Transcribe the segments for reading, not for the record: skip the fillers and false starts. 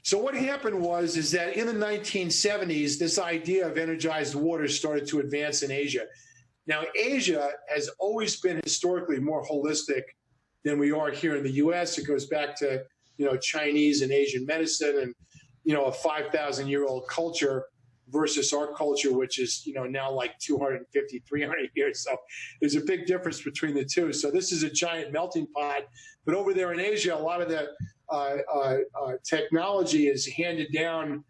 So what happened is that in the 1970s, this idea of energized water started to advance in Asia. Now, Asia has always been historically more holistic than we are here in the U.S. It goes back to, Chinese and Asian medicine and, a 5,000-year-old culture versus our culture, which is, now like 250, 300 years. So there's a big difference between the two. So this is a giant melting pot. But over there in Asia, a lot of the technology is handed down,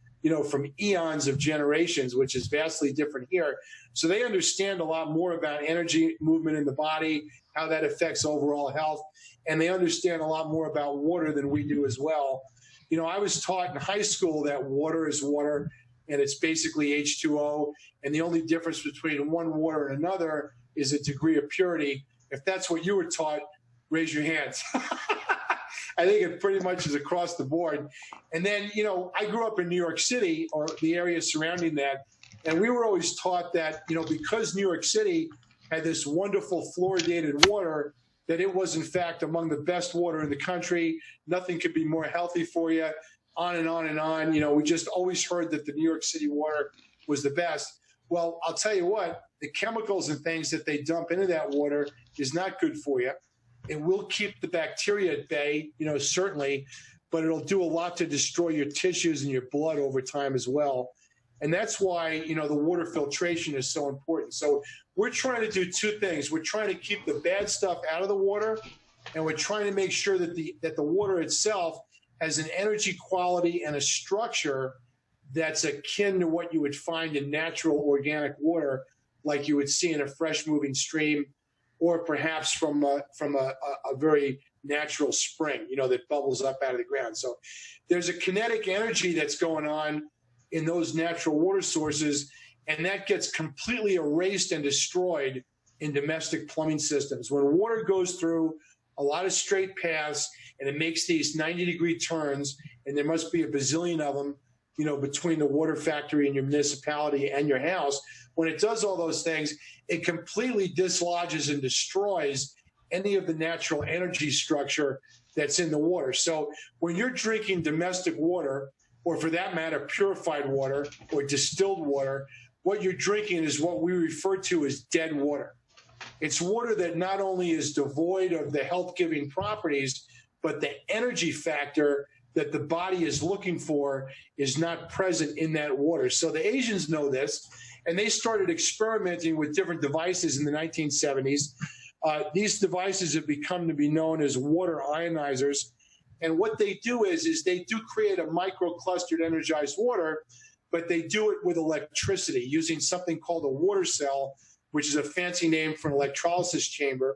from eons of generations, which is vastly different here. So they understand a lot more about energy movement in the body, how that affects overall health, and they understand a lot more about water than we do as well. I was taught in high school that water is water, and it's basically H2O, and the only difference between one water and another is a degree of purity. If that's what you were taught, raise your hands. I think it pretty much is across the board. And then, I grew up in New York City or the area surrounding that, and we were always taught that, because New York City had this wonderful fluoridated water, that it was, in fact, among the best water in the country. Nothing could be more healthy for you, on and on and on. We just always heard that the New York City water was the best. Well, I'll tell you what, the chemicals and things that they dump into that water is not good for you. It will keep the bacteria at bay, certainly, but it'll do a lot to destroy your tissues and your blood over time as well. And that's why, the water filtration is so important. So we're trying to do two things. We're trying to keep the bad stuff out of the water, and we're trying to make sure that the water itself has an energy quality and a structure that's akin to what you would find in natural organic water, like you would see in a fresh moving stream, or perhaps from a very natural spring, that bubbles up out of the ground. So there's a kinetic energy that's going on in those natural water sources, and that gets completely erased and destroyed in domestic plumbing systems. When water goes through a lot of straight paths and it makes these 90-degree turns, and there must be a bazillion of them, between the water factory and your municipality and your house, when it does all those things, it completely dislodges and destroys any of the natural energy structure that's in the water. So when you're drinking domestic water, or for that matter, purified water or distilled water, what you're drinking is what we refer to as dead water. It's water that not only is devoid of the health-giving properties, but the energy factor that the body is looking for is not present in that water. So the Asians know this, and they started experimenting with different devices in the 1970s. These devices have become to be known as water ionizers. And what they do is they do create a microclustered energized water, but they do it with electricity using something called a water cell, which is a fancy name for an electrolysis chamber.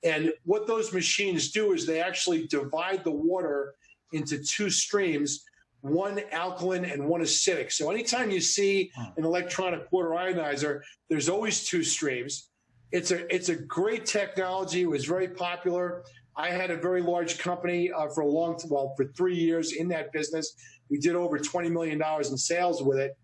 And what those machines do is they actually divide the water into two streams, one alkaline and one acidic. So anytime you see an electronic water ionizer, there's always two streams. It's a great technology. It was very popular. I had a very large company for 3 years in that business. We did over $20 million in sales with it.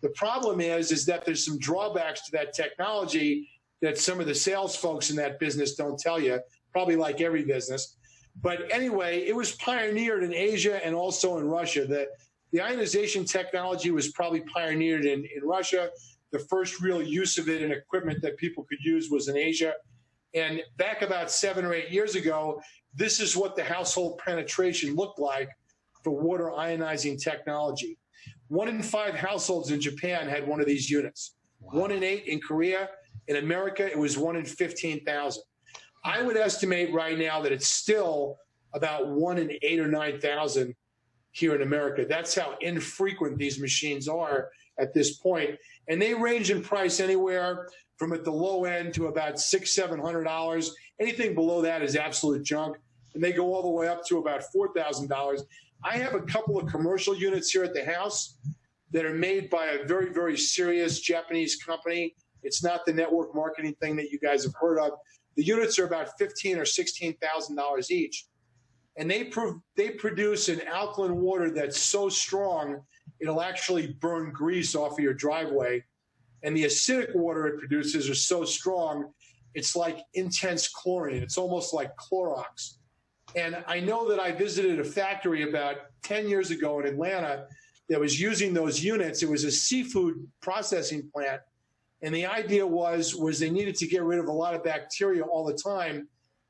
The problem is that there's some drawbacks to that technology that some of the sales folks in that business don't tell you, probably like every business. But anyway, it was pioneered in Asia and also in Russia. The ionization technology was probably pioneered in Russia. The first real use of it and equipment that people could use was in Asia. And back about 7 or 8 years ago, this is what the household penetration looked like for water ionizing technology. 1 in 5 households in Japan had one of these units. Wow. 1 in 8 in Korea. In America, it was 1 in 15,000. I would estimate right now that it's still about 1 in 8 or 9,000 here in America. That's how infrequent these machines are at this point. And they range in price anywhere from at the low end to about $600-700. Anything below that is absolute junk. And they go all the way up to about $4,000. I have a couple of commercial units here at the house that are made by a very, very serious Japanese company. It's not the network marketing thing that you guys have heard of. The units are about $15,000 or $16,000 each. And they produce an alkaline water that's so strong, it'll actually burn grease off of your driveway. And the acidic water it produces is so strong, it's like intense chlorine. It's almost like Clorox. And I know that I visited a factory about 10 years ago in Atlanta that was using those units. It was a seafood processing plant. And the idea was they needed to get rid of a lot of bacteria all the time,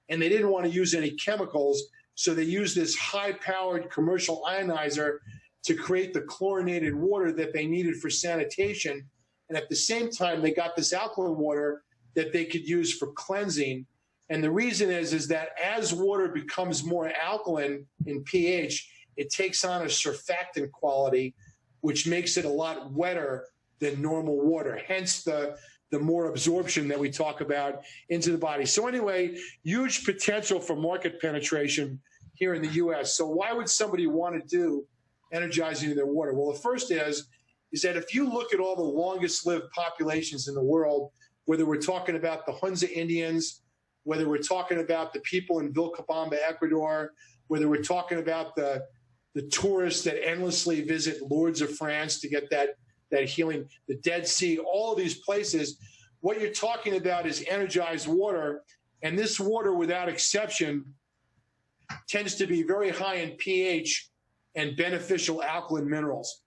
and they didn't want to use any chemicals. So they used this high-powered commercial ionizer to create the chlorinated water that they needed for sanitation. And at the same time, they got this alkaline water that they could use for cleansing. And the reason is that as water becomes more alkaline in pH, it takes on a surfactant quality, which makes it a lot wetter than normal water, hence the more absorption that we talk about into the body. So anyway, huge potential for market penetration here in the U.S. So why would somebody want to do energizing their water? Well, the first is that if you look at all the longest lived populations in the world, whether we're talking about the Hunza Indians, whether we're talking about the people in Vilcabamba, Ecuador, whether we're talking about the tourists that endlessly visit Lourdes of France to get that healing, the Dead Sea, all of these places, what you're talking about is energized water. And this water, without exception, tends to be very high in pH and beneficial alkaline minerals.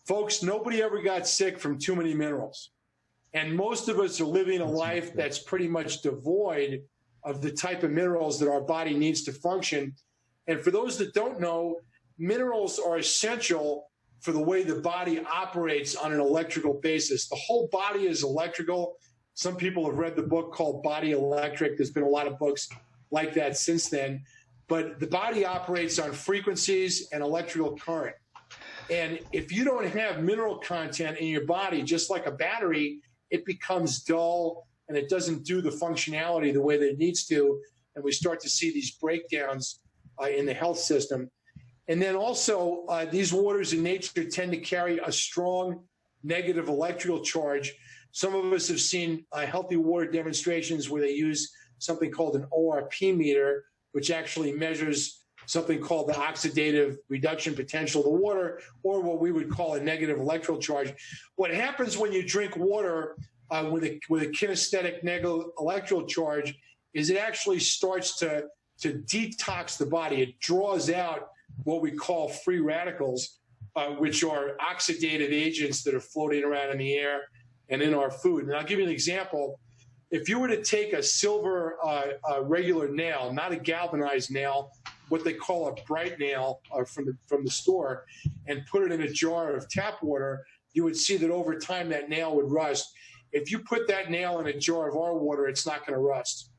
Folks, nobody ever got sick from too many minerals. And most of us are living a life that's pretty much devoid of the type of minerals that our body needs to function. And for those that don't know, minerals are essential for the way the body operates on an electrical basis. The whole body is electrical. Some people have read the book called Body Electric. There's been a lot of books like that since then. But the body operates on frequencies and electrical current. And if you don't have mineral content in your body, just like a battery, it becomes dull and it doesn't do the functionality the way that it needs to. And we start to see these breakdowns in the health system. And then also, these waters in nature tend to carry a strong negative electrical charge. Some of us have seen healthy water demonstrations where they use something called an ORP meter, which actually measures something called the oxidative reduction potential of the water, or what we would call a negative electrical charge. What happens when you drink water with a kinesthetic negative electrical charge is it actually starts to detox the body. It draws out what we call free radicals, which are oxidative agents that are floating around in the air and in our food. And I'll give you an example. If you were to take a silver regular nail, not a galvanized nail, what they call a bright nail from the store, and put it in a jar of tap water, you would see that over time that nail would rust. If you put that nail in a jar of our water, it's not going to rust.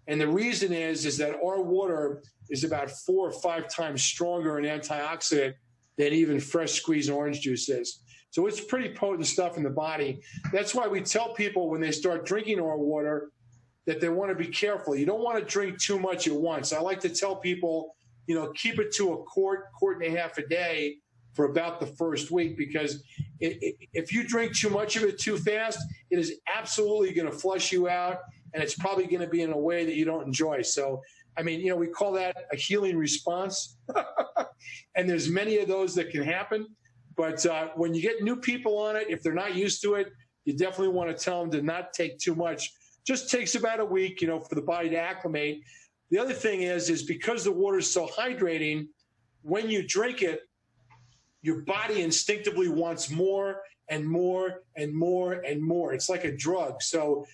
And the reason is that our water is about 4 or 5 times stronger in antioxidant than even fresh squeezed orange juice is. So it's pretty potent stuff in the body. That's why we tell people when they start drinking our water that they want to be careful. You don't want to drink too much at once. I like to tell people, keep it to a quart and a half a day for about the first week, because if you drink too much of it too fast, it is absolutely going to flush you out, and it's probably going to be in a way that you don't enjoy. So, we call that a healing response, and there's many of those that can happen. But when you get new people on it, if they're not used to it, you definitely want to tell them to not take too much. Just takes about a week, for the body to acclimate. The other thing is because the water is so hydrating, when you drink it, your body instinctively wants more and more and more and more. It's like a drug. So,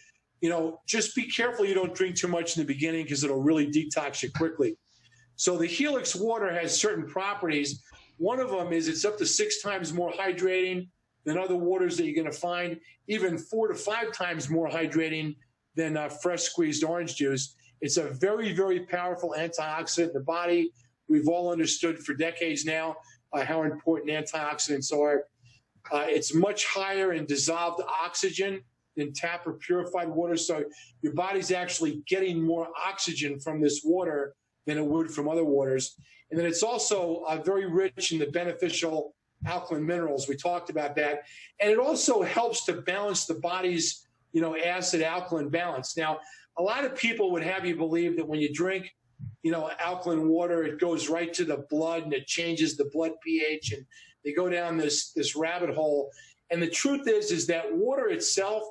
just be careful you don't drink too much in the beginning, because it'll really detox you quickly. So the Helix water has certain properties. One of them is it's up to 6 times more hydrating than other waters that you're going to find, even 4 to 5 times more hydrating than fresh squeezed orange juice. It's a very, very powerful antioxidant in the body. We've all understood for decades now how important antioxidants are. It's much higher in dissolved oxygen than tap or purified water. So your body's actually getting more oxygen from this water than it would from other waters. And then it's also very rich in the beneficial alkaline minerals. We talked about that. And it also helps to balance the body's, acid-alkaline balance. Now, a lot of people would have you believe that when you drink, alkaline water, it goes right to the blood and it changes the blood pH, and they go down this rabbit hole. And the truth is that water itself,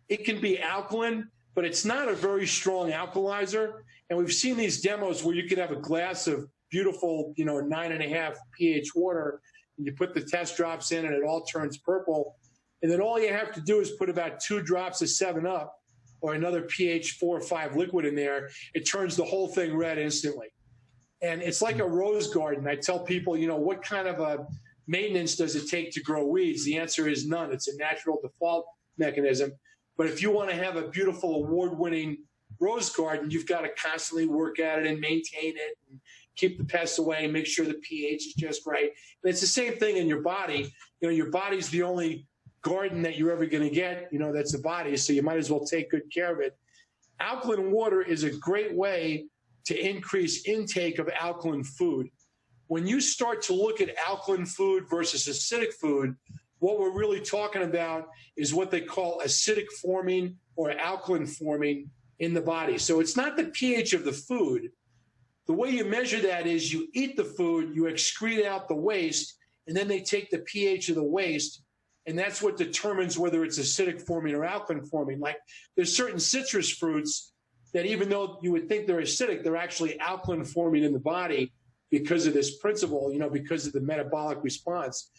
it can be alkaline, but it's not a very strong alkalizer. And we've seen these demos where you could have a glass of beautiful, 9.5 pH water, and you put the test drops in and it all turns purple. And then all you have to do is put about 2 drops of 7-Up or another pH 4 or 5 liquid in there. It turns the whole thing red instantly. And it's like a rose garden. I tell people, what kind of a maintenance does it take to grow weeds? The answer is none. It's a natural default mechanism. But if you want to have a beautiful award-winning rose garden, you've got to constantly work at it and maintain it and keep the pests away and make sure the pH is just right. And it's the same thing in your body. Your body's the only garden that you're ever going to get, that's the body. So you might as well take good care of it. Alkaline water is a great way to increase intake of alkaline food. When you start to look at alkaline food versus acidic food, what we're really talking about is what they call acidic forming or alkaline forming in the body. So it's not the pH of the food. The way you measure that is you eat the food, you excrete out the waste, and then they take the pH of the waste, and that's what determines whether it's acidic forming or alkaline forming. Like there's certain citrus fruits that even though you would think they're acidic, they're actually alkaline forming in the body because of this principle, because of the metabolic response.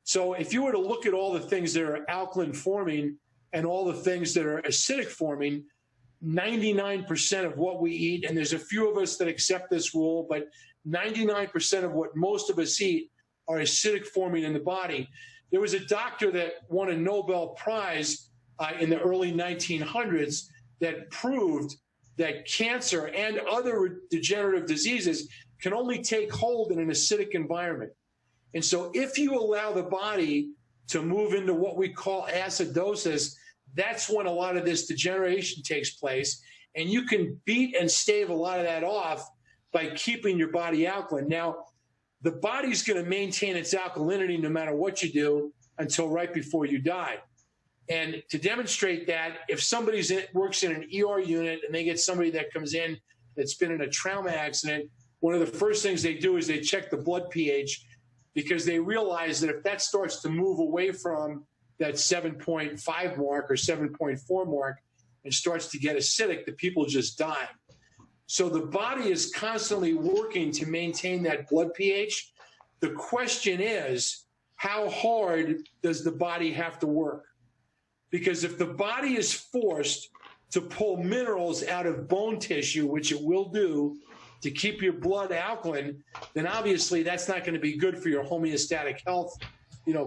So if you were to look at all the things that are alkaline forming and all the things that are acidic forming, 99% of what we eat, and there's a few of us that accept this rule, but 99% of what most of us eat are acidic forming in the body. There was a doctor that won a Nobel Prize in the early 1900s that proved that cancer and other degenerative diseases can only take hold in an acidic environment. And so if you allow the body to move into what we call acidosis, that's when a lot of this degeneration takes place. And you can beat and stave a lot of that off by keeping your body alkaline. Now, the body's going to maintain its alkalinity no matter what you do until right before you die. And to demonstrate that, if somebody works in an ER unit and they get somebody that comes in that's been in a trauma accident, one of the first things they do is they check the blood pH, because they realize that if that starts to move away from that 7.5 mark or 7.4 mark and starts to get acidic, the people just die. So the body is constantly working to maintain that blood pH. The question is, how hard does the body have to work? Because if the body is forced to pull minerals out of bone tissue, which it will do to keep your blood alkaline, then obviously that's not going to be good for your homeostatic health,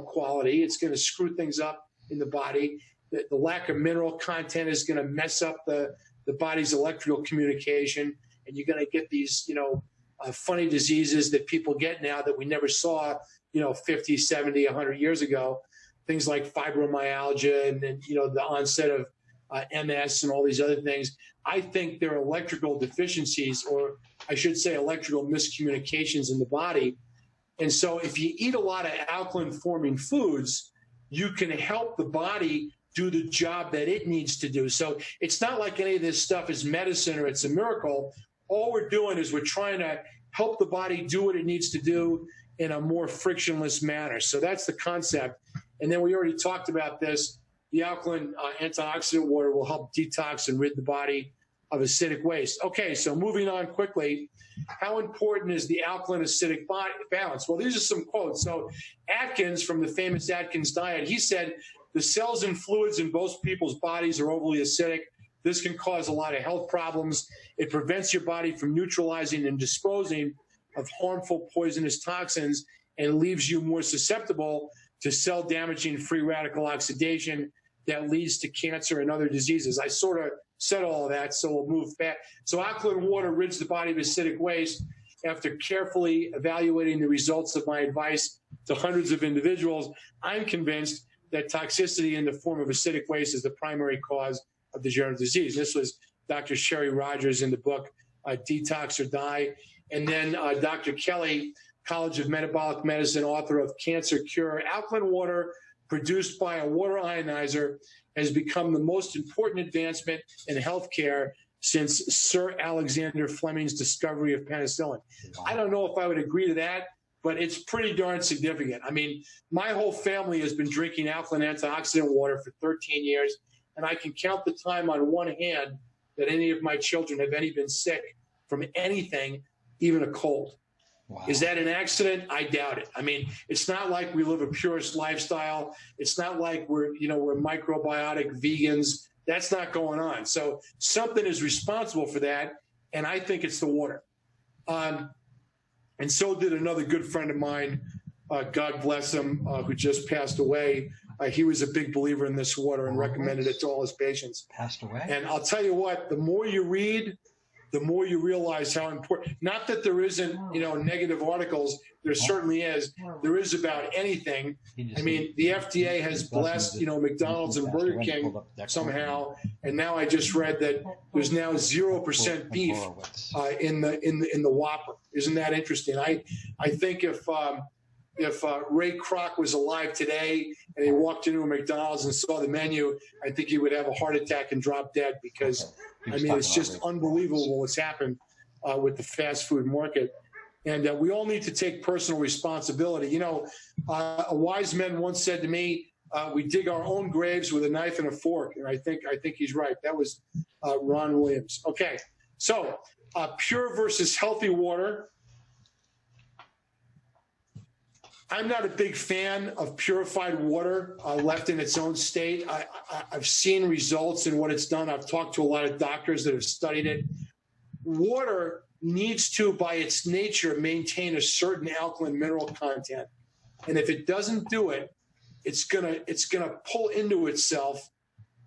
quality. It's going to screw things up in the body. The lack of mineral content is going to mess up the body's electrical communication, and you're going to get these, funny diseases that people get now that we never saw, 50, 70, 100 years ago. Things like fibromyalgia and the onset of MS and all these other things. I think they're electrical deficiencies, or I should say electrical miscommunications in the body. And so if you eat a lot of alkaline forming foods, you can help the body do the job that it needs to do. So it's not like any of this stuff is medicine or it's a miracle. All we're doing is we're trying to help the body do what it needs to do in a more frictionless manner. So that's the concept. And then we already talked about this. The alkaline antioxidant water will help detox and rid the body of acidic waste. Okay, so moving on quickly, how important is the alkaline acidic balance? Well, these are some quotes. So Atkins, from the famous Atkins diet, he said, the cells and fluids in most people's bodies are overly acidic. This can cause a lot of health problems. It prevents your body from neutralizing and disposing of harmful poisonous toxins and leaves you more susceptible to cell-damaging free radical oxidation that leads to cancer and other diseases. I sort of said all of that, so we'll move back. So alkaline water rids the body of acidic waste. After carefully evaluating the results of my advice to hundreds of individuals, I'm convinced that toxicity in the form of acidic waste is the primary cause of degenerative disease. This was Dr. Sherry Rogers in the book Detox or Die. And then Dr. Kelly, College of Metabolic Medicine, author of Cancer Cure. Alkaline water produced by a water ionizer has become the most important advancement in healthcare since Sir Alexander Fleming's discovery of penicillin. Wow. I don't know if I would agree to that, but it's pretty darn significant. I mean, my whole family has been drinking alkaline antioxidant water for 13 years, and I can count the time on one hand that any of my children have any been sick from anything, even a cold. Wow. Is that an accident? I doubt it. I mean, it's not like we live a purist lifestyle. It's not like we're microbiotic vegans. That's not going on. So something is responsible for that, and I think it's the water. And so did another good friend of mine, God bless him, who just passed away. He was a big believer in this water and recommended it to all his patients. Passed away. And I'll tell you what, the more you read, the more you realize how important, not that there isn't, negative articles, there certainly is. There is about anything. I mean, the FDA has blessed, McDonald's and Burger King somehow. And now I just read that there's now 0% beef in the Whopper. Isn't that interesting? I think if Ray Kroc was alive today and he walked into a McDonald's and saw the menu, I think he would have a heart attack and drop dead because, it's just unbelievable what's happened with the fast food market. And we all need to take personal responsibility. A wise man once said to me, we dig our own graves with a knife and a fork. And I think he's right. That was Ron Williams. Okay, so pure versus healthy water. I'm not a big fan of purified water left in its own state. I've seen results and what it's done. I've talked to a lot of doctors that have studied it. Water needs to, by its nature, maintain a certain alkaline mineral content. And if it doesn't do it, it's gonna pull into itself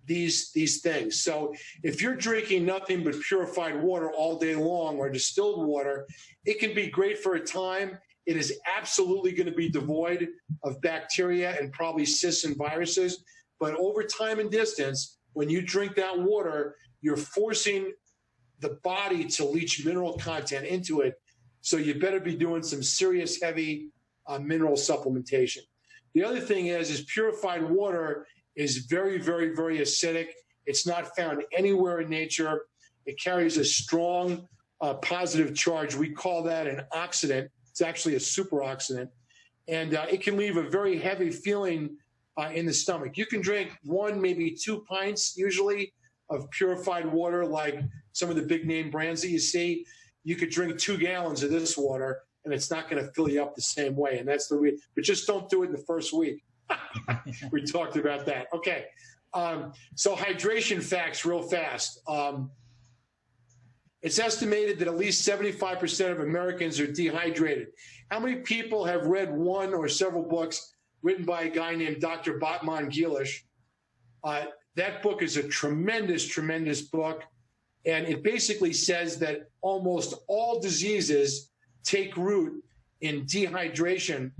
these things. So if you're drinking nothing but purified water all day long or distilled water, it can be great for a time. It is absolutely going to be devoid of bacteria and probably cysts and viruses. But over time and distance, when you drink that water, you're forcing the body to leach mineral content into it. So you better be doing some serious heavy mineral supplementation. The other thing is purified water is very, very, very acidic. It's not found anywhere in nature. It carries a strong positive charge. We call that an oxidant. It's actually a superoxidant, and it can leave a very heavy feeling in the stomach. You can drink 1, maybe 2 pints usually of purified water, like some of the big name brands that you see. You could drink 2 gallons of this water, and it's not going to fill you up the same way. And that's but just don't do it in the first week. We talked about that. Okay, so hydration facts real fast. It's estimated that at least 75% of Americans are dehydrated. How many people have read one or several books written by a guy named Dr. Batman Gilish? That book is a tremendous, tremendous book. And it basically says that almost all diseases take root in dehydration.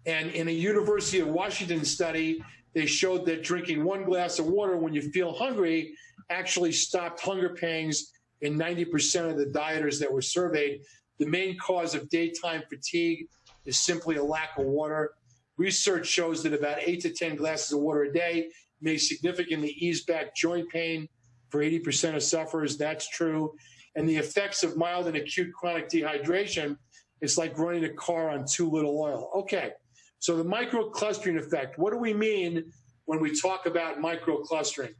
And in a University of Washington study, they showed that drinking 1 glass of water when you feel hungry actually stopped hunger pangs in 90% of the dieters that were surveyed. The main cause of daytime fatigue is simply a lack of water. Research shows that about 8 to 10 glasses of water a day may significantly ease back joint pain for 80% of sufferers. That's true. And the effects of mild and acute chronic dehydration is like running a car on too little oil. Okay, so the microclustering effect. What do we mean when we talk about microclustering?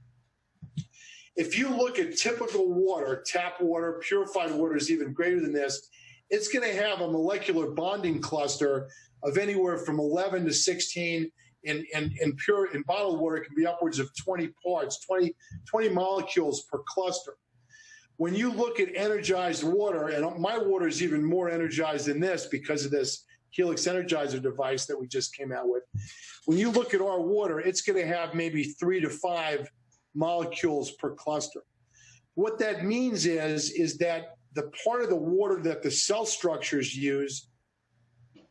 If you look at typical water, tap water, purified water is even greater than this. It's going to have a molecular bonding cluster of anywhere from 11 to 16. In bottled water, it can be upwards of 20 parts, 20 molecules per cluster. When you look at energized water, and my water is even more energized than this because of this Helix Energizer device that we just came out with. When you look at our water, it's going to have maybe 3 to 5 molecules per cluster. What that means is that the part of the water that the cell structures use,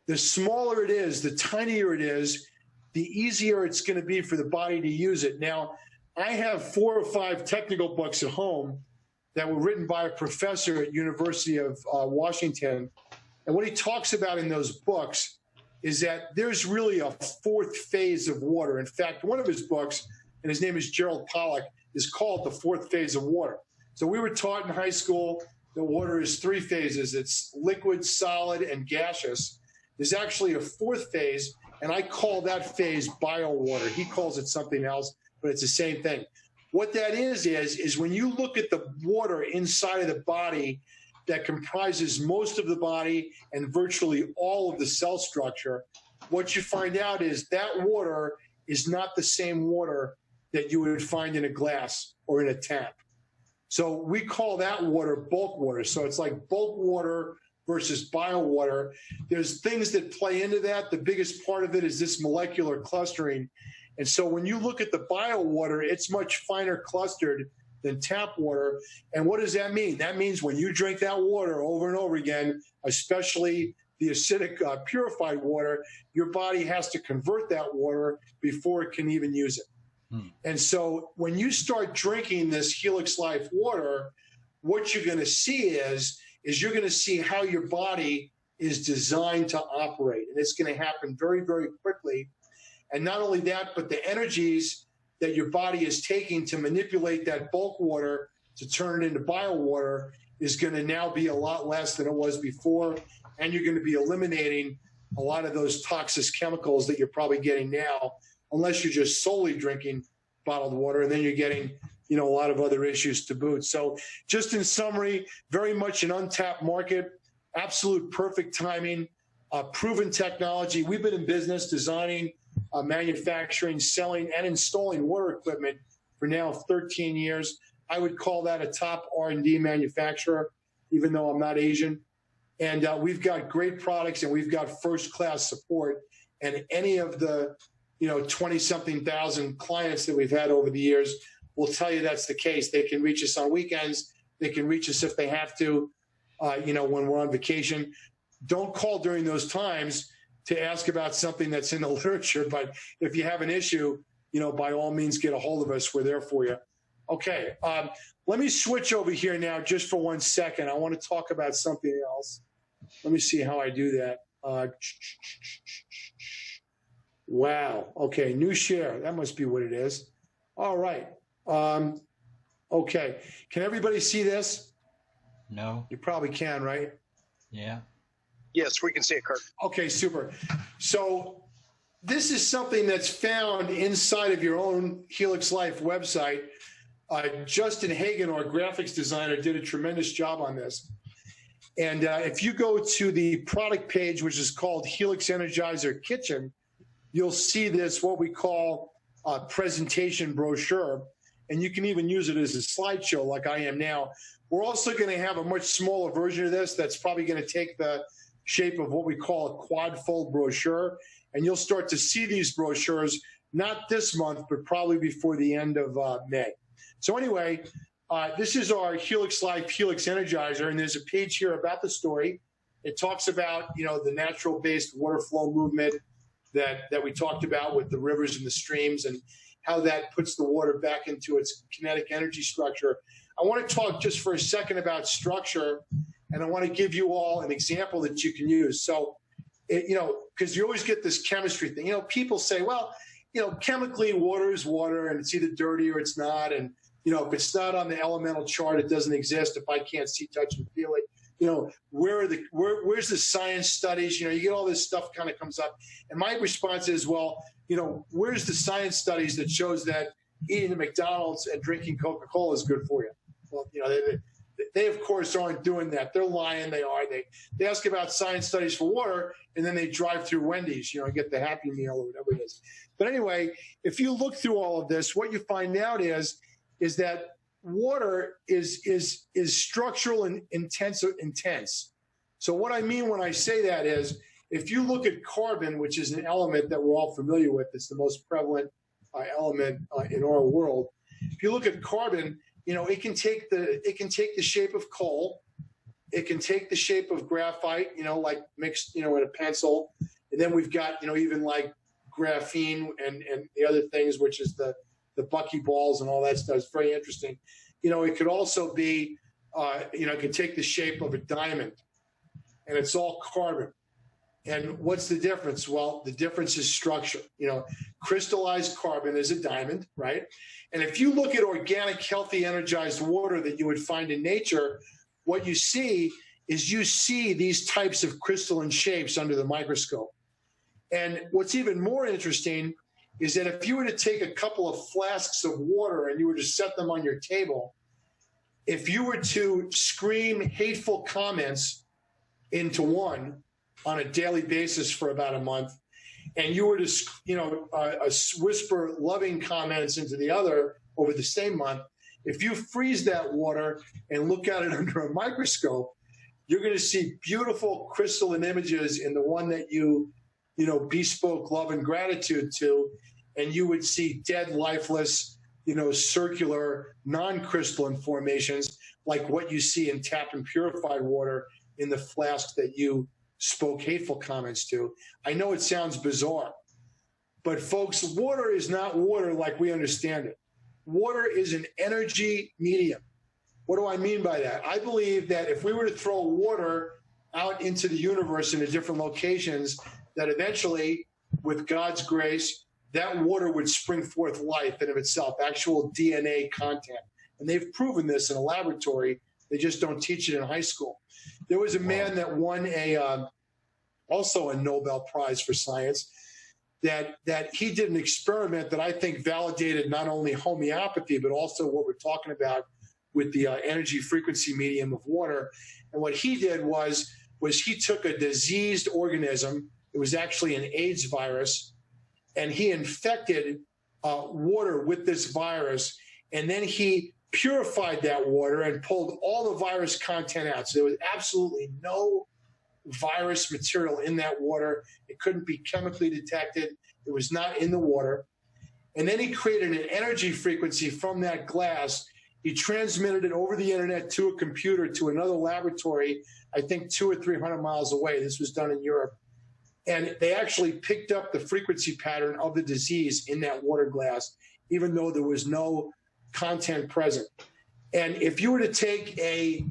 the smaller it is, the tinier it is, the easier it's going to be for the body to use it. Now, I have 4 or 5 technical books at home that were written by a professor at University of Washington. And what he talks about in those books is that there's really a 4th phase of water. In fact, one of his books, and his name is Gerald Pollack, is called The 4th Phase of Water. So we were taught in high school that water is 3 phases. It's liquid, solid, and gaseous. There's actually a 4th phase, and I call that phase biowater. He calls it something else, but it's the same thing. What that is when you look at the water inside of the body, that comprises most of the body and virtually all of the cell structure, what you find out is that water is not the same water that you would find in a glass or in a tap. So we call that water bulk water. So it's like bulk water versus bio water. There's things that play into that. The biggest part of it is this molecular clustering. And so when you look at the bio water, it's much finer clustered than tap water. And what does that mean? That means when you drink that water over and over again, especially the acidic purified water, your body has to convert that water before it can even use it. And so when you start drinking this HelixLife water, what you're going to see is you're going to see how your body is designed to operate. And it's going to happen very, very quickly. And not only that, but the energies that your body is taking to manipulate that bulk water to turn it into bio water is going to now be a lot less than it was before. And you're going to be eliminating a lot of those toxic chemicals that you're probably getting now, unless you're just solely drinking bottled water, and then you're getting, a lot of other issues to boot. So just in summary, very much an untapped market, absolute perfect timing, proven technology. We've been in business designing, manufacturing, selling, and installing water equipment for now 13 years. I would call that a top R&D manufacturer, even though I'm not Asian. And we've got great products, and we've got first-class support. And any of the 20-something thousand clients that we've had over the years will tell you that's the case. They can reach us on weekends. They can reach us if they have to, when we're on vacation. Don't call during those times to ask about something that's in the literature. But if you have an issue, by all means, get a hold of us. We're there for you. Okay. Let me switch over here now just for 1 second. I want to talk about something else. Let me see how I do that. Wow. Okay. New share. That must be what it is. All right. Okay. Can everybody see this? No. You probably can, right? Yeah. Yes, we can see it, Kirk. Okay, super. So this is something that's found inside of your own HelixLife website. Justin Hagen, our graphics designer, did a tremendous job on this. And if you go to the product page, which is called Helix Energizer Kitchen, you'll see this, what we call a presentation brochure. And you can even use it as a slideshow like I am now. We're also going to have a much smaller version of this that's probably going to take the shape of what we call a quad fold brochure. And you'll start to see these brochures, not this month, but probably before the end of May. So anyway, this is our HelixLife Helix Energizer, and there's a page here about the story. It talks about, the natural-based water flow movement that we talked about with the rivers and the streams and how that puts the water back into its kinetic energy structure. I want to talk just for a second about structure, and I want to give you all an example that you can use. So, because you always get this chemistry thing. People say, well, chemically water is water, and it's either dirty or it's not. And, if it's not on the elemental chart, it doesn't exist. If I can't see, touch, and feel it, where's the science studies? You get all this stuff kind of comes up. And my response is, well, where's the science studies that shows that eating at McDonald's and drinking Coca-Cola is good for you? Well, they of course aren't doing that. They're lying. They are. They ask about science studies for water, and then they drive through Wendy's, and get the Happy Meal or whatever it is. But anyway, if you look through all of this, what you find out is that water is structural and intense. So what I mean when I say that is, if you look at carbon, which is an element that we're all familiar with, it's the most prevalent element in our world. If you look at carbon, it can take the shape of coal, it can take the shape of graphite, like mixed, in a pencil, and then we've got, even like graphene and the other things, which is the buckyballs and all that stuff. It's very interesting. It could also be, it could take the shape of a diamond, and it's all carbon. And what's the difference? Well, the difference is structure. Crystallized carbon is a diamond, right? And if you look at organic, healthy, energized water that you would find in nature, what you see is these types of crystalline shapes under the microscope. And what's even more interesting is that if you were to take a couple of flasks of water and you were to set them on your table, if you were to scream hateful comments into one on a daily basis for about a month, and you were to, whisper loving comments into the other over the same month, if you freeze that water and look at it under a microscope, you're going to see beautiful crystalline images in the one that you bespoke love and gratitude to, and you would see dead, lifeless, circular, non-crystalline formations like what you see in tapped and purified water in the flask that you spoke hateful comments to. I know it sounds bizarre, but folks, water is not water like we understand it. Water is an energy medium. What do I mean by that? I believe that if we were to throw water out into the universe into different locations, that eventually, with God's grace, that water would spring forth life in of itself, actual DNA content. And they've proven this in a laboratory. They just don't teach it in high school. There was a man that won also a Nobel Prize for science, that he did an experiment that I think validated not only homeopathy, but also what we're talking about with the energy frequency medium of water. And what he did was he took a diseased organism. It was actually an AIDS virus, and he infected water with this virus, and then he purified that water and pulled all the virus content out. So there was absolutely no virus material in that water. It couldn't be chemically detected. It was not in the water. And then he created an energy frequency from that glass. He transmitted it over the internet to a computer to another laboratory, I think 200 or 300 miles away. This was done in Europe. And they actually picked up the frequency pattern of the disease in that water glass, even though there was no content present. And if you were to take a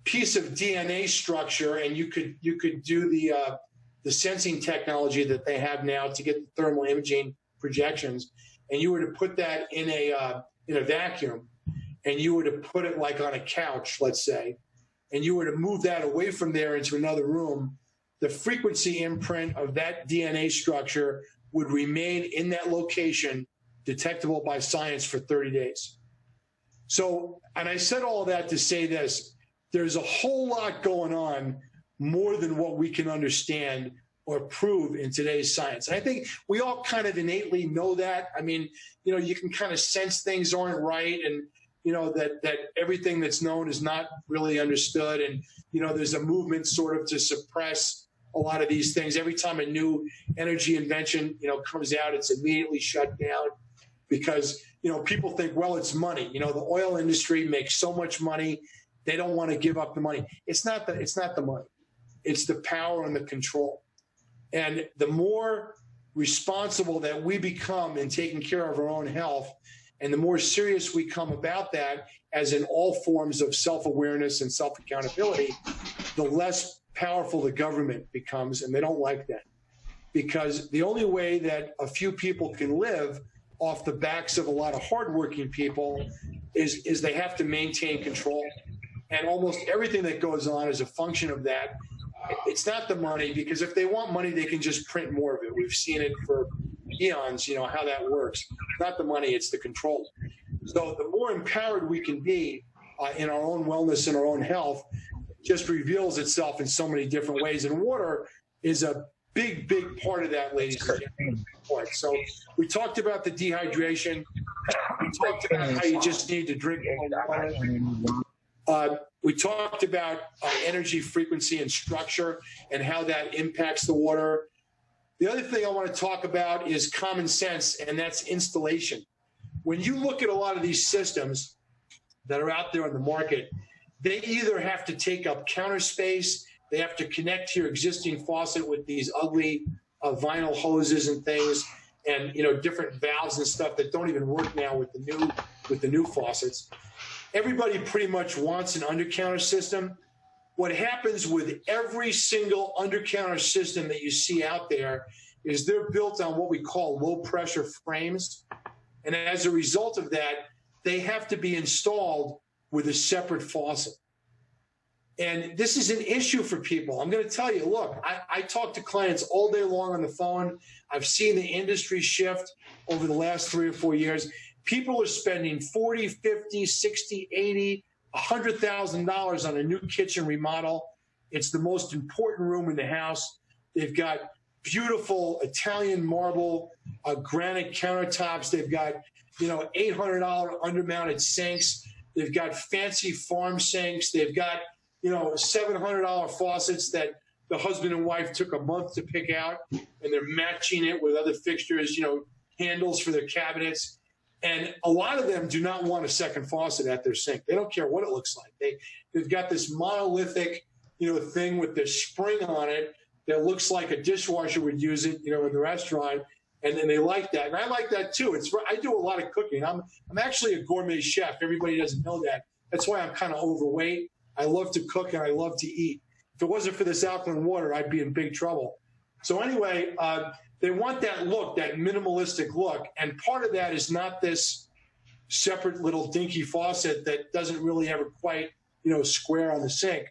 piece of DNA structure, and you could do the sensing technology that they have now to get the thermal imaging projections, and you were to put that in a vacuum, and you were to put it like on a couch, let's say, and you were to move that away from there into another room, the frequency imprint of that DNA structure would remain in that location, detectable by science, for 30 days. So, and I said all of that to say this: there's a whole lot going on, more than what we can understand or prove in today's science. And I think we all kind of innately know that. I mean, you can kind of sense things aren't right, and that everything that's known is not really understood. And, there's a movement sort of to suppress a lot of these things. Every time a new energy invention, comes out, it's immediately shut down because, people think, well, it's money. The oil industry makes so much money. They don't want to give up the money. It's not the money. It's the power and the control. And the more responsible that we become in taking care of our own health, and the more serious we come about that, as in all forms of self-awareness and self-accountability, the less powerful the government becomes. And they don't like that, because the only way that a few people can live off the backs of a lot of hardworking people is they have to maintain control. And almost everything that goes on is a function of that. It's not the money, because if they want money, they can just print more of it. We've seen it for eons, how that works. It's not the money, it's the control. So the more empowered we can be in our own wellness and our own health, it just reveals itself in so many different ways. And water is a big, big part of that, ladies and gentlemen. So we talked about the dehydration. We talked about how you just need to drink more water. We talked about energy frequency and structure and how that impacts the water. The other thing I want to talk about is common sense, and that's installation. When you look at a lot of these systems that are out there on the market, they either have to take up counter space, they have to connect to your existing faucet with these ugly vinyl hoses and things, and different valves and stuff that don't even work now with the new faucets. Everybody pretty much wants an under-counter system. What happens with every single under-counter system that you see out there is they're built on what we call low-pressure frames. And as a result of that, they have to be installed with a separate faucet. And this is an issue for people. I'm going to tell you, look, I talk to clients all day long on the phone. I've seen the industry shift over the last 3 or 4 years. People are spending 40, 50, 60, 80, $100,000 on a new kitchen remodel. It's the most important room in the house. They've got beautiful Italian marble, granite countertops. They've got, $800 undermounted sinks. They've got fancy farm sinks. They've got, $700 faucets that the husband and wife took a month to pick out, and they're matching it with other fixtures, handles for their cabinets. And a lot of them do not want a second faucet at their sink. They don't care what it looks like. They've got this monolithic, thing with this spring on it that looks like a dishwasher would use it, in the restaurant. And then they like that. And I like that too. I do a lot of cooking. I'm actually a gourmet chef. Everybody doesn't know that. That's why I'm kind of overweight. I love to cook and I love to eat. If it wasn't for this alkaline water, I'd be in big trouble. So anyway, they want that look, that minimalistic look. And part of that is not this separate little dinky faucet that doesn't really ever quite, square on the sink.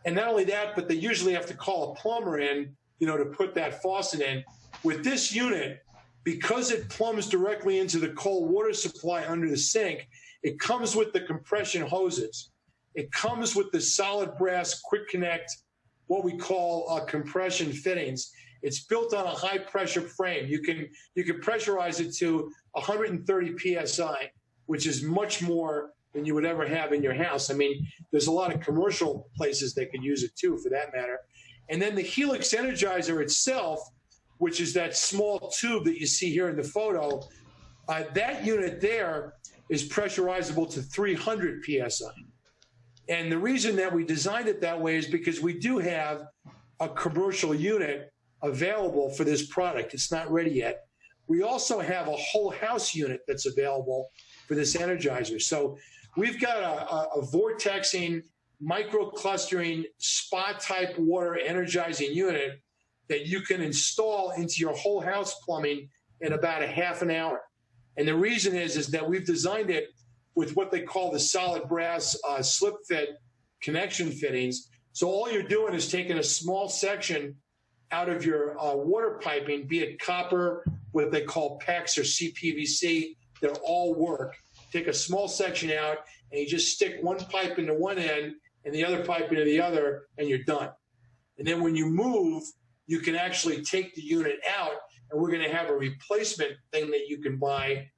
And not only that, but they usually have to call a plumber in, to put that faucet in. With this unit, because it plumbs directly into the cold water supply under the sink, it comes with the compression hoses. It comes with the solid brass quick connect, what we call compression fittings. It's built on a high pressure frame. You can pressurize it to 130 PSI, which is much more than you would ever have in your house. I mean, there's a lot of commercial places that can use it too, for that matter. And then the Helix Energizer itself, which is that small tube that you see here in the photo, that unit there is pressurizable to 300 PSI. And the reason that we designed it that way is because we do have a commercial unit available for this product. It's not ready yet. We also have a whole house unit that's available for this Energizer. So we've got a vortexing, microclustering, spa-type water energizing unit that you can install into your whole house plumbing in about a half an hour. And the reason is that we've designed it with what they call the solid brass slip fit connection fittings. So all you're doing is taking a small section out of your water piping, be it copper, what they call PEX or CPVC, they'll all work. Take a small section out and you just stick one pipe into one end and the other pipe into the other, and you're done. And then when you move, you can actually take the unit out, and we're going to have a replacement thing that you can buy,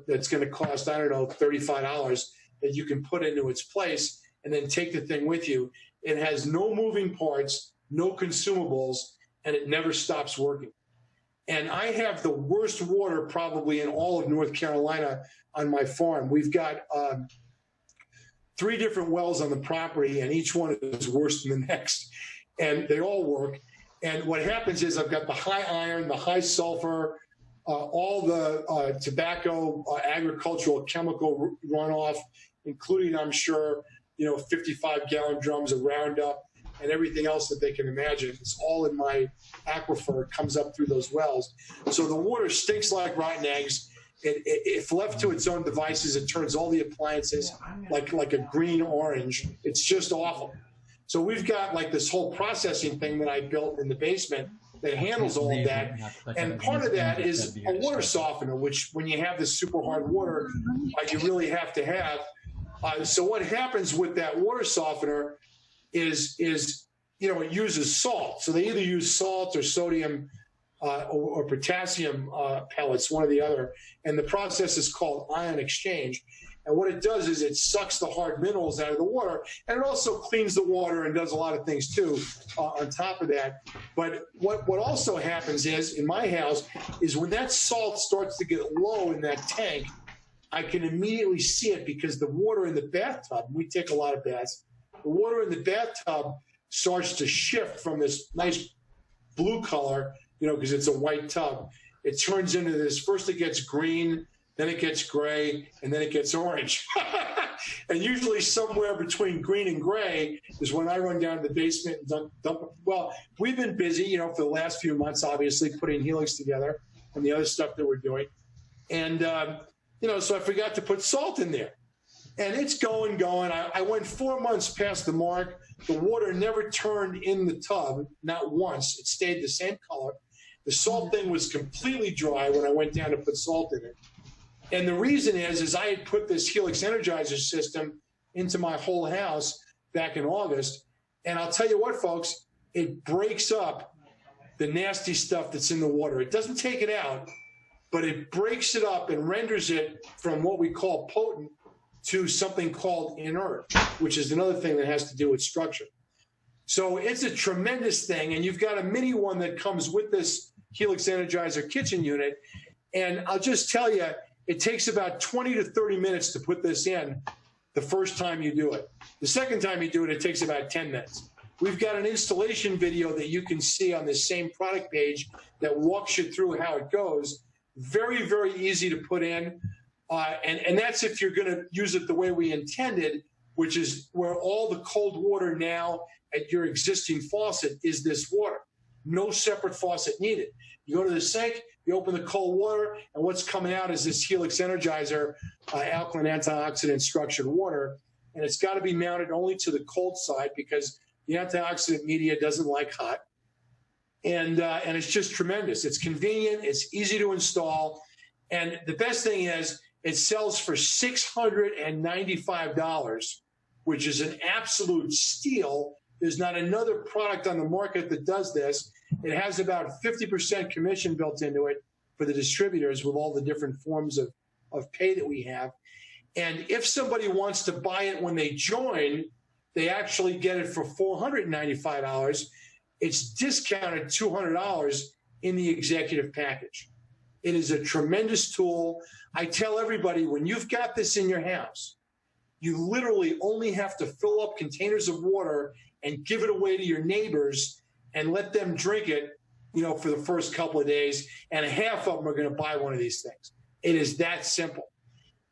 that's going to cost, I don't know, $35 that you can put into its place and then take the thing with you. It has no moving parts, no consumables, and it never stops working. And I have the worst water probably in all of North Carolina on my farm. We've got 3 different wells on the property, and each one is worse than the next, and they all work. And what happens is I've got the high iron, the high sulfur, all the tobacco, agricultural, chemical runoff, including, I'm sure, 55-gallon drums of Roundup and everything else that they can imagine. It's all in my aquifer. It comes up through those wells. So the water stinks like rotten eggs. If left to its own devices, it turns all the appliances like a green orange. It's just awful. So we've got like this whole processing thing that I built in the basement that handles all of that. And part of that is a water softener, which when you have this super hard water, you really have to have. So what happens with that water softener is it uses salt. So they either use salt or sodium or potassium pellets, one or the other. And the process is called ion exchange. And what it does is it sucks the hard minerals out of the water, and it also cleans the water and does a lot of things too on top of that. But what also happens is, in my house, is when that salt starts to get low in that tank, I can immediately see it because the water in the bathtub, we take a lot of baths, the water in the bathtub starts to shift from this nice blue color, because it's a white tub. It turns into this, first it gets green, then it gets gray, and then it gets orange. And usually somewhere between green and gray is when I run down to the basement and dump it. Well, we've been busy, for the last few months, obviously, putting Helix together and the other stuff that we're doing. And, so I forgot to put salt in there. And it's going. I went 4 months past the mark. The water never turned in the tub, not once. It stayed the same color. The salt thing was completely dry when I went down to put salt in it. And the reason is I had put this Helix Energizer system into my whole house back in August. And I'll tell you what, folks, it breaks up the nasty stuff that's in the water. It doesn't take it out, but it breaks it up and renders it from what we call potent to something called inert, which is another thing that has to do with structure. So it's a tremendous thing, and you've got a mini one that comes with this Helix Energizer kitchen unit. And I'll just tell you, it takes about 20 to 30 minutes to put this in the first time you do it. The second time you do it, it takes about 10 minutes. We've got an installation video that you can see on this same product page that walks you through how it goes. Very, very easy to put in. And that's if you're going to use it the way we intended, which is where all the cold water now at your existing faucet is this water. No separate faucet needed. You go to the sink, you open the cold water, and what's coming out is this Helix Energizer alkaline antioxidant structured water. And it's got to be mounted only to the cold side because the antioxidant media doesn't like hot. And it's just tremendous. It's convenient. It's easy to install. And the best thing is it sells for $695, which is an absolute steal. There's not another product on the market that does this. It has about 50% commission built into it for the distributors with all the different forms of pay that we have. And if somebody wants to buy it when they join, they actually get it for $495. It's discounted $200 in the executive package. It is a tremendous tool. I tell everybody, when you've got this in your house, you literally only have to fill up containers of water and give it away to your neighbors and let them drink it, for the first couple of days, and half of them are going to buy one of these things. It is that simple.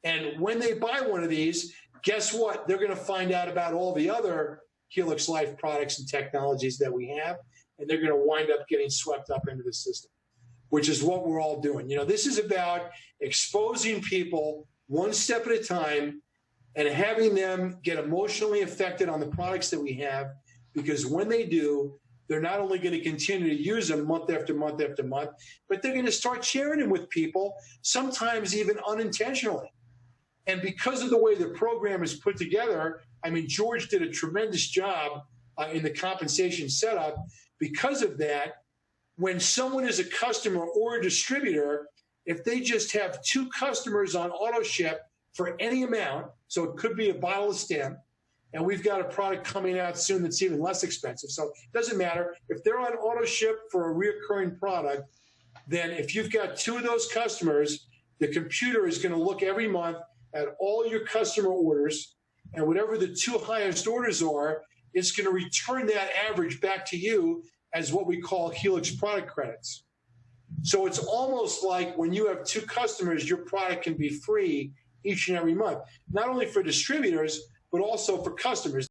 And when they buy one of these, guess what? They're going to find out about all the other HelixLife products and technologies that we have, and they're going to wind up getting swept up into the system, which is what we're all doing. This is about exposing people one step at a time and having them get emotionally affected on the products that we have, because when they do, they're not only going to continue to use them month after month after month, but they're going to start sharing them with people, sometimes even unintentionally. And because of the way the program is put together, George did a tremendous job in the compensation setup. Because of that, when someone is a customer or a distributor, if they just have 2 customers on auto ship for any amount, so it could be a bottle of stem, and we've got a product coming out soon that's even less expensive. So it doesn't matter. If they're on auto ship for a reoccurring product, then if you've got 2 of those customers, the computer is going to look every month at all your customer orders, and whatever the 2 highest orders are, it's going to return that average back to you as what we call Helix product credits. So it's almost like when you have 2 customers, your product can be free each and every month, not only for distributors, but also for customers.